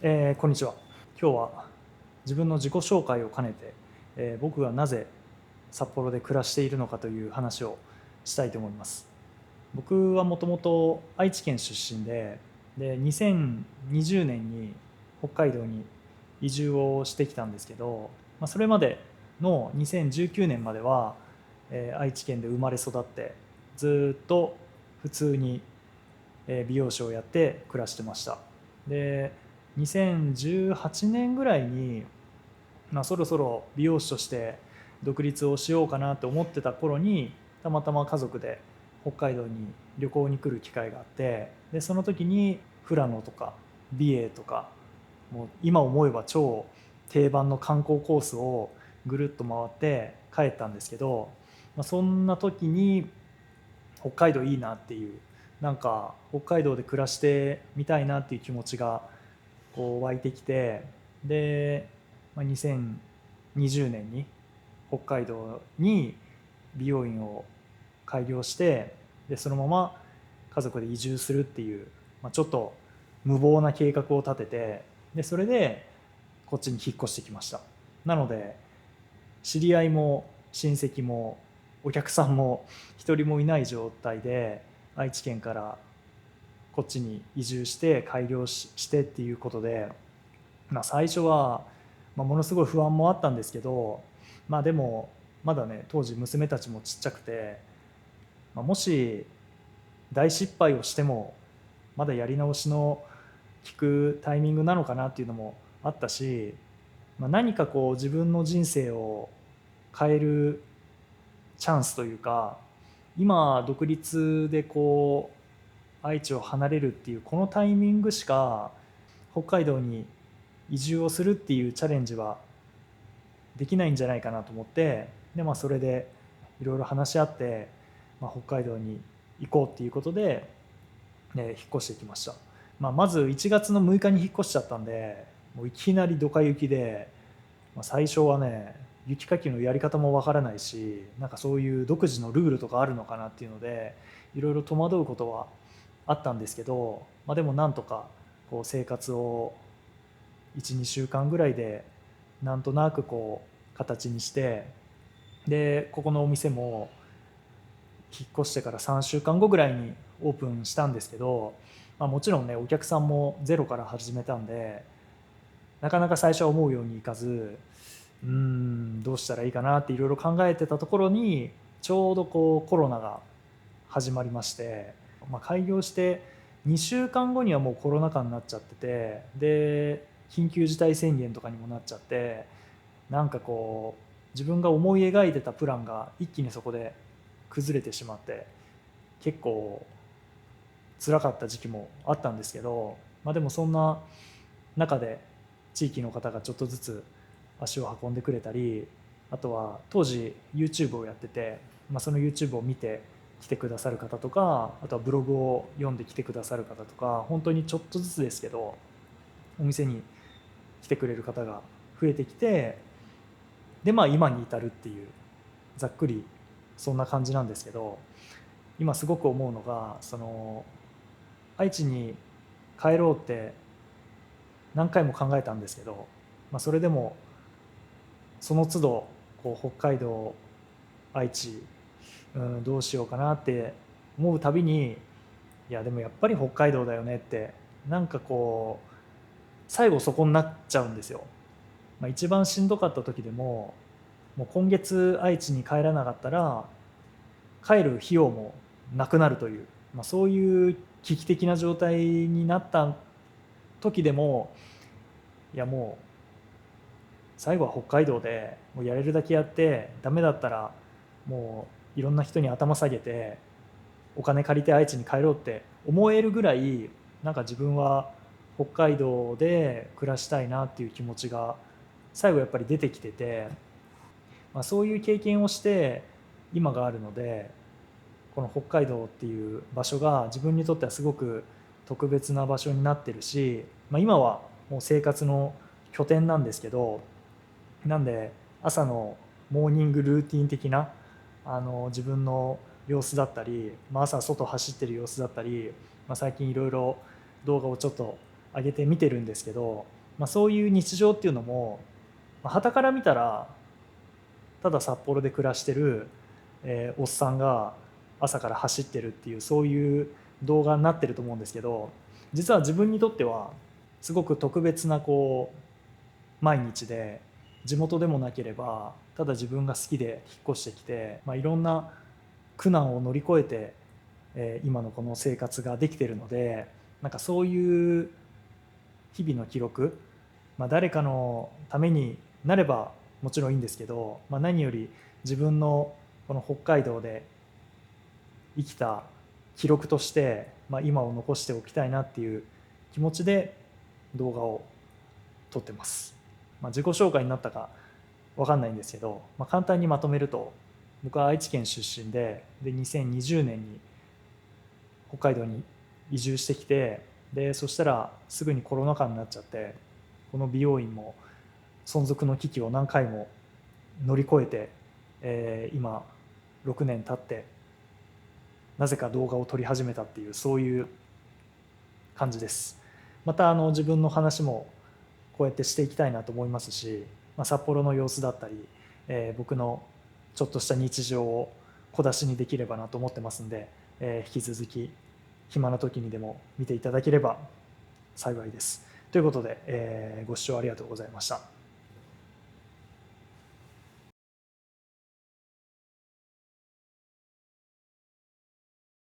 こんにちは。今日は自分の自己紹介を兼ねて、僕がなぜ札幌で暮らしているのかという話をしたいと思います。僕はもともと愛知県出身で、2020年に北海道に移住をしてきたんですけど、それまでの2019年までは、愛知県で生まれ育ってずっと普通に美容師をやって暮らしてました。で2018年ぐらいに、そろそろ美容師として独立をしようかなと思ってた頃にたまたま家族で北海道に旅行に来る機会があって、でその時に富良野とか美瑛とか、もう今思えば超定番の観光コースをぐるっと回って帰ったんですけど、そんな時に北海道いいなっていう、なんか北海道で暮らしてみたいなっていう気持ちがこう湧いてきて、で、2020年に北海道に美容院を開業して、でそのまま家族で移住するっていう、ちょっと無謀な計画を立てて、でそれでこっちに引っ越してきました。なので知り合いも親戚もお客さんも一人もいない状態で愛知県からこっちに移住して開業してっていうことで、最初は、ものすごい不安もあったんですけど、でもまだね当時娘たちもちっちゃくて、もし大失敗をしてもまだやり直しの効くタイミングなのかなっていうのもあったし、何かこう自分の人生を変えるチャンスというか、今独立でこう愛知を離れるっていうこのタイミングしか北海道に移住をするっていうチャレンジはできないんじゃないかなと思って、で、それでいろいろ話し合って、北海道に行こうっていうことで、引っ越してきました。まず1月の6日に引っ越しちゃったんで、もういきなりドカ雪で、最初はね雪かきのやり方もわからないし、なんかそういう独自のルールとかあるのかなっていうのでいろいろ戸惑うことはあったんですけど、でもなんとかこう生活を12週間ぐらいでなんとなくこう形にして、でここのお店も引っ越してから3週間後ぐらいにオープンしたんですけど、もちろんねお客さんもゼロから始めたんでなかなか最初は思うようにいかず、どうしたらいいかなっていろいろ考えてたところにちょうどこうコロナが始まりまして、開業して2週間後にはもうコロナ禍になっちゃってて、で緊急事態宣言とかにもなっちゃって、なんかこう自分が思い描いてたプランが一気にそこで崩れてしまって、結構辛かった時期もあったんですけど、でもそんな中で地域の方がちょっとずつ足を運んでくれたり、あとは当時 YouTube をやってて、その YouTube を見て来てくださる方とか、あとはブログを読んで来てくださる方とか、本当にちょっとずつですけどお店に来てくれる方が増えてきて、で今に至るっていう、ざっくりそんな感じなんですけど、今すごく思うのが、その愛知に帰ろうって何回も考えたんですけど、それでもその都度こう北海道愛知、どうしようかなって思うたびに、いやでもやっぱり北海道だよねって、なんかこう最後そこになっちゃうんですよ。一番しんどかった時でも、もう今月愛知に帰らなかったら帰る費用もなくなるという、そういう危機的な状態になった時でも、いやもう最後は北海道でもうやれるだけやって、ダメだったらもういろんな人に頭下げてお金借りて愛知に帰ろうって思えるぐらい、なんか自分は北海道で暮らしたいなっていう気持ちが最後やっぱり出てきてて、そういう経験をして今があるので、この北海道っていう場所が自分にとってはすごく特別な場所になってるし、今はもう生活の拠点なんですけど、なんで朝のモーニングルーティン的な自分の様子だったり、朝外走ってる様子だったり、最近いろいろ動画をちょっと上げて見てるんですけど、そういう日常っていうのも傍から見たらただ札幌で暮らしてる、おっさんが朝から走ってるっていうそういう動画になってると思うんですけど、実は自分にとってはすごく特別な毎日で、地元でもなければただ自分が好きで引っ越してきて、いろんな苦難を乗り越えて、今のこの生活ができてるので、なんかそういう日々の記録、誰かのためになればもちろんいいんですけど、何より自分のこの北海道で生きた記録として、今を残しておきたいなっていう気持ちで動画を撮ってます。自己紹介になったか分かんないんですけど、簡単にまとめると、僕は愛知県出身で2020年に北海道に移住してきて、そしたらすぐにコロナ禍になっちゃって、この美容院も存続の危機を何回も乗り越えて、今6年経ってなぜか動画を撮り始めたっていう、そういう感じです。また自分の話もこうやってしていきたいなと思いますし、札幌の様子だったり、僕のちょっとした日常を小出しにできればなと思ってますんで、引き続き暇な時にでも見ていただければ幸いです。ということで、ご視聴ありがとうございました。